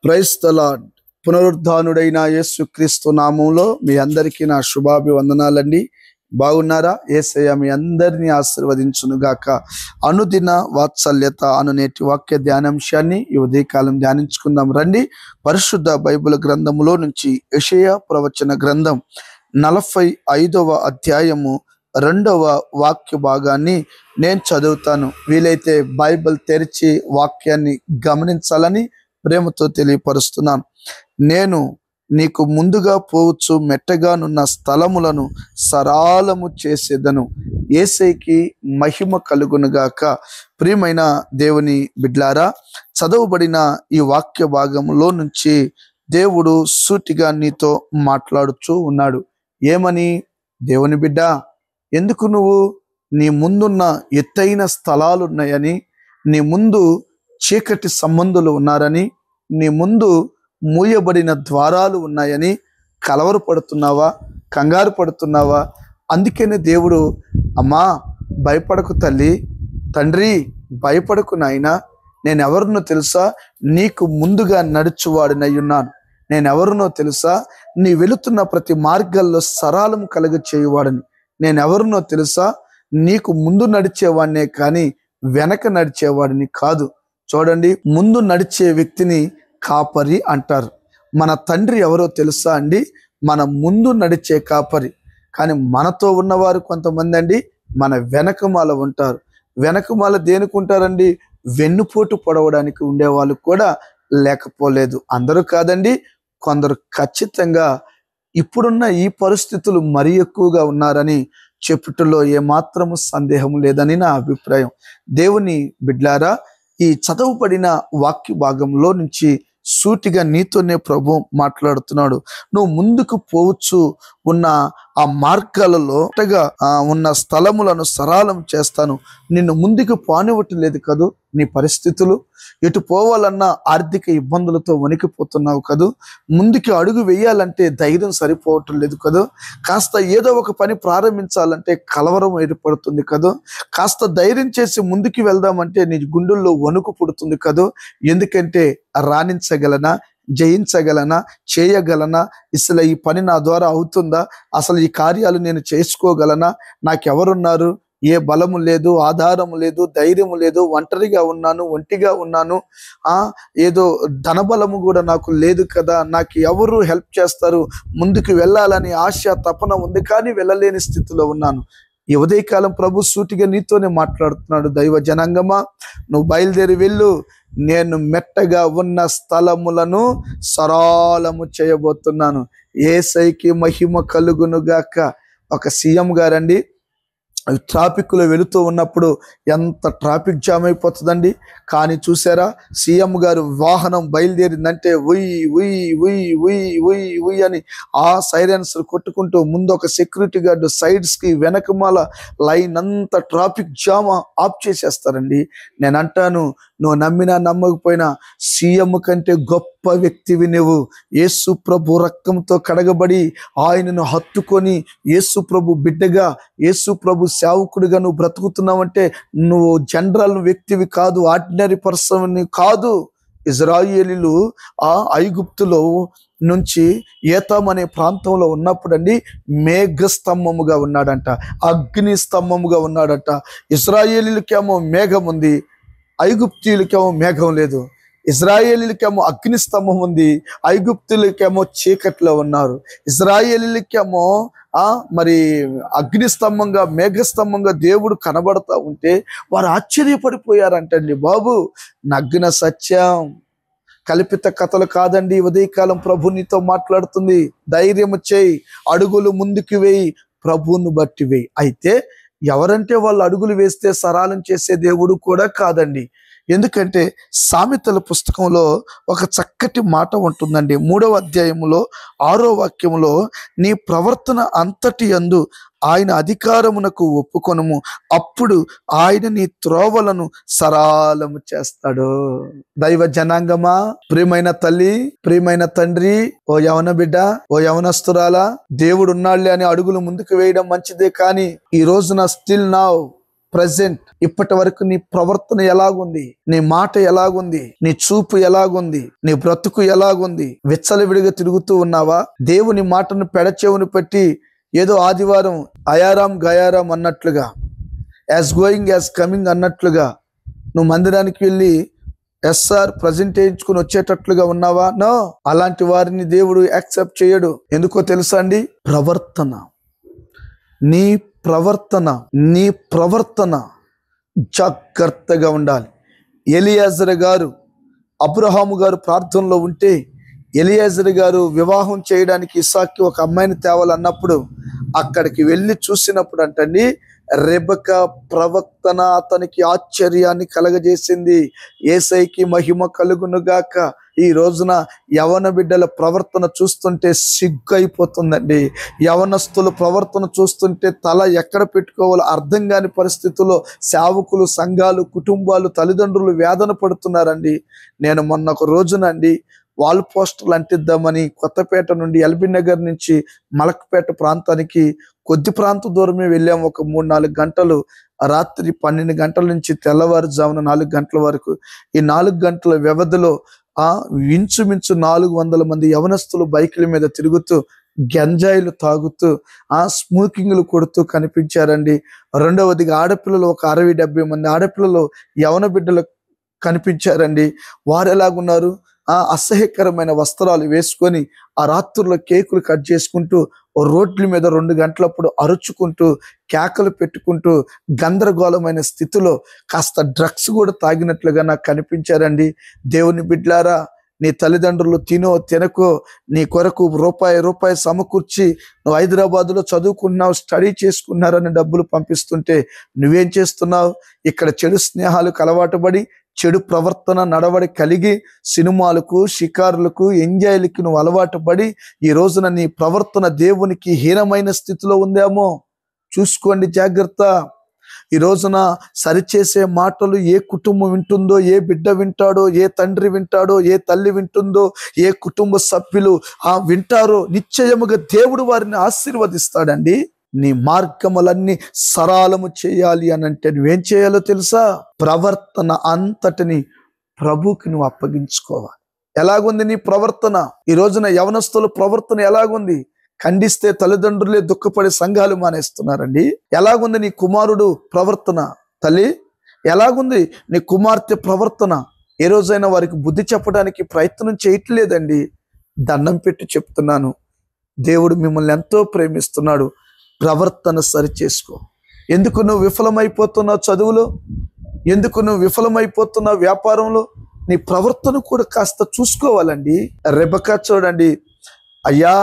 Praise the lord. పునరుద్ధానుడైన యేసుక్రీస్తు నామంలో మీ అందరికీ నా శుభాభివందనాలండి. బాగున్నారా? యేసయ్య మీ అందరినీ ఆశీర్వదించునుగాక. అనుదిన వాత్సల్యత అను నేటి వాక్య ధ్యానాంశాన్ని ఈ ఉదయకాలం ధ్యానించుకుందాం రండి. పరిశుద్ధ బైబిల్ గ్రంథములో నుంచి యెషయా ప్రవచన గ్రంథం 45వ అధ్యాయము 2వ వాక్య భాగాన్ని నేను చదువుతాను. వీలైతే బైబిల్ తెరిచి వాక్యాన్ని గమనించాలని ప్రేమతో తెలియపరుస్తున్నాను. నేను నీకు ముందుగా పోవచ్చు మెట్టగానున్న స్థలములను సరాలము చేసేదను. యేసయ్యకి మహిమ కలుగునుగాక. ప్రియమైన దేవుని బిడ్లారా, చదవబడిన ఈ వాక్య భాగంలో నుంచి దేవుడు సూటిగా నీతో మాట్లాడుచూ ఉన్నాడు. ఏమని? దేవుని బిడ్డ, ఎందుకు నువ్వు నీ ముందున్న ఎత్తైన స్థలాలు ఉన్నాయని, నీ ముందు చీకటి సంబంధులు ఉన్నారని, నీ ముందు మూయబడిన ద్వారాలు ఉన్నాయని కలవరపడుతున్నావా? కంగారు పడుతున్నావా? అందుకనే దేవుడు, అమ్మా భయపడకు తల్లి, తండ్రి భయపడకు నాయనా, నేనెవరినో తెలుసా? నీకు ముందుగా నడుచువాడినై ఉన్నాను. నేనెవరినో తెలుసా? నీ వెళుతున్న ప్రతి మార్గాల్లో సరాలం కలుగ చేయువాడని. నేనెవరినో తెలుసా? నీకు ముందు నడిచేవాడినే కానీ వెనక నడిచేవాడిని కాదు. చూడండి, ముందు నడిచే వ్యక్తిని కాపరి అంటారు. మన తండ్రి ఎవరో తెలుసా అండి? మన ముందు నడిచే కాపరి. కానీ మనతో ఉన్నవారు కొంతమంది అండి మన వెనకమాల ఉంటారు. వెనకమాల దేనికి ఉంటారండి? వెన్నుపోటు పొడవడానికి ఉండేవాళ్ళు కూడా లేకపోలేదు. అందరూ కాదండి, కొందరు ఖచ్చితంగా ఇప్పుడున్న ఈ పరిస్థితులు మరీ ఎక్కువగా ఉన్నారని చెప్పుటలో ఏమాత్రము సందేహం లేదని నా అభిప్రాయం. దేవుని బిడ్లారా, ఈ చదవబడిన వాక్య భాగంలో నుంచి సూటిగా నీతోనే ప్రభు మాట్లాడుతున్నాడు. నువ్వు ముందుకు పోవచ్చు ఉన్న ఆ మార్గాలలో ఉన్న స్థలములను సరాలం చేస్తాను. నిన్ను ముందుకు పోనివ్వట్లేదు కదూ నీ పరిస్థితులు. ఎటు పోవాలన్నా ఆర్థిక ఇబ్బందులతో వణికిపోతున్నావు కదూ. ముందుకు అడుగు వేయాలంటే ధైర్యం సరిపోవటం లేదు కదూ. కాస్త ఏదో ఒక పని ప్రారంభించాలంటే కలవరం ఏర్పడుతుంది కదూ. కాస్త ధైర్యం చేసి ముందుకు వెళ్దామంటే నీ గుండెల్లో వణుకు పుడుతుంది కదూ. ఎందుకంటే రాణించగలనా, జయించగలనా, చేయగలనా, అసలు ఈ పని నా ద్వారా అవుతుందా, అసలు ఈ కార్యాలు నేను చేసుకోగలనా, నాకెవరున్నారు, ఏ బలము లేదు, ఆధారము లేదు, ధైర్యము లేదు, ఒంటరిగా ఉన్నాను, ఒంటిగా ఉన్నాను, ఏదో ధనబలము కూడా నాకు లేదు కదా, నాకు ఎవరు హెల్ప్ చేస్తారు, ముందుకు వెళ్ళాలని ఆశ తపన ఉంది కానీ వెళ్ళలేని స్థితిలో ఉన్నాను. ఈ ఉదయకాలం ప్రభు సూటిగా నీతోనే మాట్లాడుతున్నాడు. దైవ జనాంగమా, నువ్వు బయలుదేరి వెళ్ళు. నేను మెట్టగా ఉన్న స్థలములను సరాలము చేయబోతున్నాను. యేసయ్యకి మహిమ కలుగునుగాక. ఒక సీఎం గారండి ట్రాఫిక్లో వెళుతూ ఉన్నప్పుడు ఎంత ట్రాఫిక్ జామ్ అయిపోతుందండి. కానీ చూసారా, సీఎం గారు వాహనం బయలుదేరిందంటే ఉయ్ ఉయ్ ఉయ్ ఉయ్ ఉయ్ ఉయ్ అని ఆ సైరన్స్ కొట్టుకుంటూ ముందు ఒక సెక్యూరిటీ గార్డు సైడ్స్కి వెనకమాల లైన్ అంతా ట్రాఫిక్ జామ్ ఆఫ్ చేసేస్తారండి. నేను అంటాను, నువ్వు నమ్మినా నమ్మకపోయినా సీఎం కంటే గొప్ప వ్యక్తివి నువ్వు. యేసు ప్రభు రక్తంతో కడగబడి ఆయనను హత్తుకొని యేసు ప్రభు బిడ్డగా, యేసు ప్రభు సేవకుడిగా నువ్వు బ్రతుకుతున్నావంటే నువ్వు జనరల్ వ్యక్తివి కాదు, ఆర్డినరీ పర్సన్ కాదు. ఇజ్రాయేలీలు ఆ ఐగుప్తులో నుంచి ఏతాం అనే ప్రాంతంలో ఉన్నప్పుడండి మేఘస్తంభముగా ఉన్నాడంట, అగ్ని స్తంభముగా ఉన్నాడంట. ఇజ్రాయేలీలకేమో మేఘం ఉంది, ఐగుప్తీయులకేమో మేఘం లేదు. ఇజ్రాయేలీలకేమో అగ్ని స్తంభం ఉంది, ఐగుప్తులకేమో చీకట్లో ఉన్నారు. ఇజ్రాయేలీలకేమో మరి అగ్ని స్తంభంగా, మేఘస్తంభంగా దేవుడు కనబడతా ఉంటే వారు ఆశ్చర్యపడిపోయారంటండి. బాబు, నగ్న సత్యం, కల్పిత కథలు కాదండి. ఉదయకాలం ప్రభు నీతో మాట్లాడుతుంది. ధైర్యము చేయి, అడుగులు ముందుకు వేయి, ప్రభువును బట్టి వేయి. అయితే ఎవరంటే వాళ్ళు అడుగులు వేస్తే సరాలం చేసే దేవుడు కూడా కాదండి. ఎందుకంటే సామెతల పుస్తకంలో ఒక చక్కటి మాట ఉంటుందండి. 3వ అధ్యాయములో 6వ వాక్యములో, నీ ప్రవర్తన అంతటి యందు ఆయన అధికారమునకు ఒప్పుకొనుము, అప్పుడు ఆయన నీ త్రోవలను సరాలము చేస్తాడు. దైవ జనాంగమా, ప్రియమైన తల్లి, ప్రియమైన తండ్రి, ఓ యవన బిడ్డ, ఓ యవనస్తురాలా, దేవుడు ఉన్నాళ్లే అని అడుగులు ముందుకు వేయడం మంచిదే. కానీ ఈ రోజున స్టిల్ నౌ ప్రజెంట్ ఇప్పటి వరకు నీ ప్రవర్తన ఎలాగుంది, నీ మాట ఎలాగుంది, నీ చూపు ఎలాగుంది, నీ బ్రతుకు ఎలాగుంది? విచ్చలవిడిగా తిరుగుతూ ఉన్నావా? దేవుని మాటను పెడచెవుని పెట్టి ఏదో ఆదివారం అయారాం గయారాం అన్నట్లుగా, యాజ్ గోయింగ్ యాజ్ కమింగ్ అన్నట్లుగా నువ్వు మందిరానికి వెళ్ళి ఎస్ఆర్ ప్రజెంట్ చేయించుకుని వచ్చేటట్లుగా ఉన్నావా? నో, అలాంటి వారిని దేవుడు యాక్సెప్ట్ చేయడు. ఎందుకో తెలుసా అండి? ప్రవర్తన, నీ ప్రవర్తన జాగ్రత్తగా ఉండాలి. ఎలియాజరు గారు అబ్రహాము గారు ప్రార్థనలో ఉంటే ఎలియాజరు గారు వివాహం చేయడానికి ఇస్సాక్కి ఒక అమ్మాయిని తేవాలన్నప్పుడు అక్కడికి వెళ్ళి చూసినప్పుడు అంటండి, రెబెకా ప్రవర్తన అతనికి ఆశ్చర్యాన్ని కలగజేసింది. యేసయ్యకి మహిమ కలుగునుగాక. ఈ రోజున యవన బిడ్డల ప్రవర్తన చూస్తుంటే సిగ్గు అయిపోతుందండి. యవనస్తుల ప్రవర్తన చూస్తుంటే తల ఎక్కడ పెట్టుకోవాలో అర్థం కాని పరిస్థితుల్లో సేవకులు, సంఘాలు, కుటుంబాలు, తల్లిదండ్రులు వేదన పడుతున్నారండి. నేను మొన్న ఒక రోజునండి వాల్ పోస్టర్లు అంటిద్దామని కొత్తపేట నుండి ఎల్బీ నగర్ నుంచి మలక్పేట ప్రాంతానికి కొద్ది ప్రాంతం దూరమే వెళ్ళాము. ఒక 3-4 గంటలు, రాత్రి 12 గంటల నుంచి తెల్లవారుజామున 4 గంటల వరకు. ఈ 4 గంటల వ్యవధిలో ఇంచుమించు 400 మంది యవనస్తులు బైకుల మీద తిరుగుతూ, గంజాయిలు తాగుతూ, స్మోకింగ్లు కొడుతూ కనిపించారండి. రెండవదిగా ఆడపిల్లలు ఒక 60-70 మంది ఆడపిల్లలు, యవన బిడ్డలు కనిపించారండి. వారు ఎలాగున్నారు? అసహ్యకరమైన వస్త్రాలు వేసుకొని ఆ రాత్రుల్లో కేకులు కట్ చేసుకుంటూ రోడ్ల మీద 2 గంటలప్పుడు అరుచుకుంటూ, కేకలు పెట్టుకుంటూ, గందరగోళమైన స్థితిలో కాస్త డ్రగ్స్ కూడా తాగినట్లుగా నాకు కనిపించారండి. దేవుని బిడ్డలారా, నీ తల్లిదండ్రులు తినో తినకో నీ కొరకు రూపాయి సమకూర్చి నువ్వు హైదరాబాద్లో చదువుకున్నావు, స్టడీ చేసుకున్నారని డబ్బులు పంపిస్తుంటే నువ్వేం చేస్తున్నావు? ఇక్కడ చెడు స్నేహాలకు అలవాటు పడి, చెడు ప్రవర్తన నడవడి కలిగి, సినిమాలకు, షికారులకు, ఎంజాయ్లకి నువ్వు అలవాటు పడి ఈ రోజున నీ ప్రవర్తన దేవునికి హీనమైన స్థితిలో ఉందేమో చూసుకోండి, జాగ్రత్త. ఈ రోజున సరిచేసే మాటలు ఏ కుటుంబం వింటుందో, ఏ బిడ్డ వింటాడో, ఏ తండ్రి వింటాడో, ఏ తల్లి వింటుందో, ఏ కుటుంబ సభ్యులు వింటారో, నిశ్చయముగా దేవుడు వారిని ఆశీర్వదిస్తాడండి. నీ మార్గములన్నీ సరళము చేయాలి అని అంటే నువ్వేం చేయాలో తెలుసా? ప్రవర్తన అంతటిని ప్రభుకి నువ్వు అప్పగించుకోవాలి. ఎలాగుంది నీ ప్రవర్తన? ఈ రోజున యవనస్తుల ప్రవర్తన ఎలాగుంది? ఖండిస్తే తల్లిదండ్రులే దుఃఖపడి సంఘాలు మానేస్తున్నారండి. ఎలాగుంది నీ కుమారుడు ప్రవర్తన? తల్లి, ఎలాగుంది నీ కుమార్తె ప్రవర్తన? ఏ రోజైనా వారికి బుద్ధి చెప్పడానికి ప్రయత్నం చేయట్లేదండి. దండం పెట్టి చెప్తున్నాను, దేవుడు మిమ్మల్ని ఎంతో ప్రేమిస్తున్నాడు. ప్రవర్తన సరిచేసుకో. ఎందుకు నువ్వు విఫలమైపోతున్నావు చదువులో? ఎందుకు నువ్వు విఫలమైపోతున్నావు వ్యాపారంలో? నీ ప్రవర్తన కూడా కాస్త చూసుకోవాలండి. రెబెకా చూడండి, అయ్యా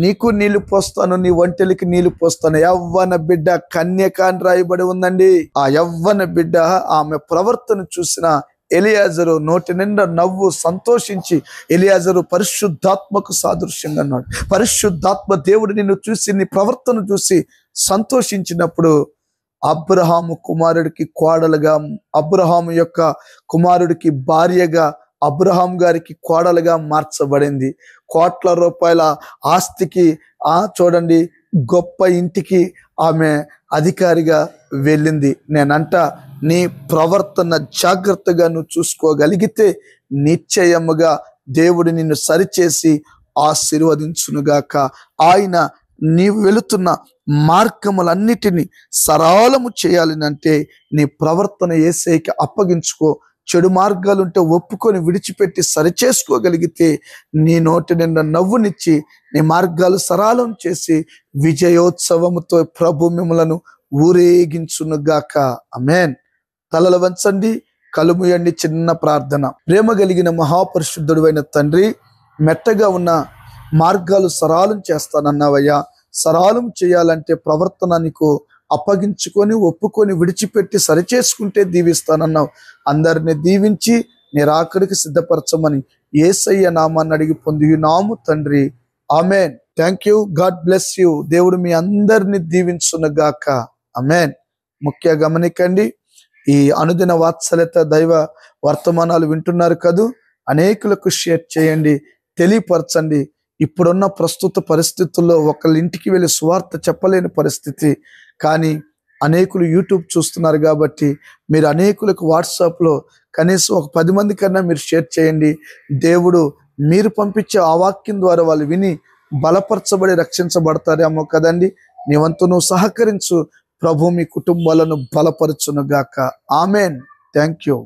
నీకు నీళ్లు పోస్తాను, నీ ఒంటెలకి నీళ్లు పోస్తాను, యవ్వన బిడ్డ కన్యక అని రాయబడి ఉందండి. ఆ యవ్వన బిడ్డ ఆమె ప్రవర్తన చూసిన ఎలియాజరు నోటి నిండా నవ్వు, సంతోషించి, ఎలియాజరు పరిశుద్ధాత్మకు సాదృశ్యంగా అన్నాడు. పరిశుద్ధాత్మ దేవుడు నిన్ను చూసి, నీ ప్రవర్తన చూసి సంతోషించినప్పుడు అబ్రహాము కుమారుడికి కోడలుగా, అబ్రహాము యొక్క కుమారుడికి భార్యగా, అబ్రహాం గారికి కోడలుగా మార్చబడింది. కోట్ల రూపాయల ఆస్తికి చూడండి గొప్ప ఇంటికి ఆమె అధికారిగా వెళ్ళింది. నేనంట నీ ప్రవర్తన జాగ్రత్తగా నువ్వు చూసుకోగలిగితే నిశ్చయముగా దేవుడు నిన్ను సరిచేసి ఆశీర్వదించునుగాక. ఆయన నీవు వెళుతున్న మార్గములన్నిటినీ సరళము చేయాలనంటే నీ ప్రవర్తన యేసయ్యకి అప్పగించుకో. చెడు మార్గాలుంటే ఒప్పుకొని విడిచిపెట్టి సరిచేసుకోగలిగితే నీ నోటి నిండా నవ్వునిచ్చి నీ మార్గాలు సరళం చేసి విజయోత్సవముతో ప్రభు మిమ్మలను ఊరేగించునుగాక. ఆమేన్. తలలు వంచండి, కళ్ళు మూయండి. చిన్న ప్రార్థన. ప్రేమ కలిగిన మహాపరిశుద్ధుడు అయిన తండ్రి, మెట్టగా ఉన్న మార్గాలు సరళం చేస్తానన్నావయ్యా. సరళం చేయాలంటే ప్రవర్తన నీకు అప్పగించుకొని ఒప్పుకొని విడిచిపెట్టి సరిచేసుకుంటే దీవిస్తానన్నావు. అందరిని దీవించి నీ రాకడికి సిద్ధపరచమని యేసయ్య నామాన్ని అడిగి పొందియున్నాము తండ్రి. Amen. Thank you. God bless you. దేవుడు మీ అందరిని దీవించునుగాక. ఆమెన్. ముఖ్య గమనికండి, ఈ అనుదిన వాత్సల్యత దైవ వర్తమానాలు వింటున్నారు కదూ, అనేకులకు షేర్ చేయండి, తెలియపరచండి. ఇప్పుడున్న ప్రస్తుత పరిస్థితుల్లో ఒకళ్ళ ఇంటికి వెళ్ళి సువార్త చెప్పలేని పరిస్థితి, కానీ అనేకులు యూట్యూబ్ చూస్తున్నారు కాబట్టి మీరు అనేకులకు వాట్సాప్లో కనీసం ఒక 10 మంది కన్నా మీరు షేర్ చేయండి. దేవుడు మీరు పంపించే ఆ వాక్యం ద్వారా వాళ్ళు విని బలపరచబడి రక్షించబడతారేమో కదండి. నీ వంతు నువ్వు సహకరించు. ప్రభు మీ కుటుంబాలను బలపరచును గాక. ఆమెన్. Thank you.